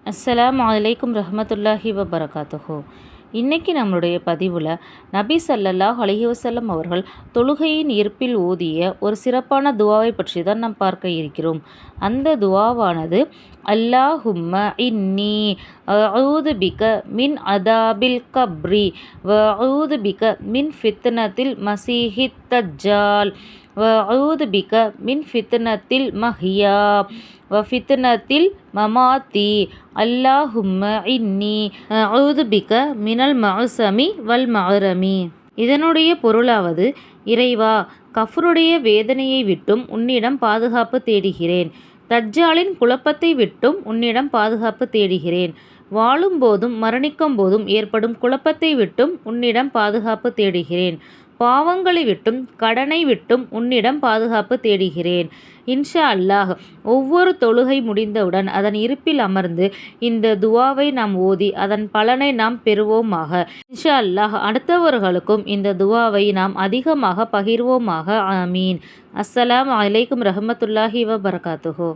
அஸ்ஸலாமு அலைக்கும் ரஹ்மத்துல்லாஹி வபரகாத்துஹு. இன்றைக்கி நம்மளுடைய பதிவில் நபி ஸல்லல்லாஹு அலைஹி வஸல்லம் அவர்கள் தொழுகையின் இருப்பில் ஓதிய ஒரு சிறப்பான துவாவை பற்றி தான் நாம் பார்க்க இருக்கிறோம். அந்த துவாவானது அல்லாஹும்ம இன்னி அஊது பிக மின் அதாபில் கப்ரி வ அஊது பிக மின் ஃபித்னத்தில் மசீஹித் தஜ்ஜால் வ அஊது பிக மின் ஃபித்னத்தில் மஹ்யா வ ஃபித்னத்தில் மமாத்தி அல்லாஹும்ம இன்னி அஊது பிக மினல் மஅசமி வல் மஅரமி. இதனுடைய பொருளாவது, இறைவா, கஃருடைய வேதனையை விட்டும் உன்னிடம் பாதுகாப்பு தேடுகிறேன். தஜ்ஜாலின் குழப்பத்தை விட்டும் உன்னிடம் பாதுகாப்பு தேடுகிறேன். வாழும்போதும் மரணிக்கும் போதும் ஏற்படும் குழப்பத்தை விட்டும் உன்னிடம் பாதுகாப்பு தேடுகிறேன். பாவங்களை விட்டும் கடனை விட்டும் உன்னிடம் பாதுகாப்பு தேடுகிறேன். இன்ஷா அல்லாஹ் ஒவ்வொரு தொழுகை முடிந்தவுடன் அதன் இருப்பில் அமர்ந்து இந்த துவாவை நாம் ஓதி அதன் பலனை நாம் பெறுவோமாக. இன்ஷா அல்லாஹ் அடுத்தவர்களுக்கும் இந்த துவாவை நாம் அதிகமாக பகிர்வோமாக. ஆமீன். அஸ்ஸலாமு அலைக்கும் ரஹ்மத்துல்லாஹி வபரகாத்துஹு.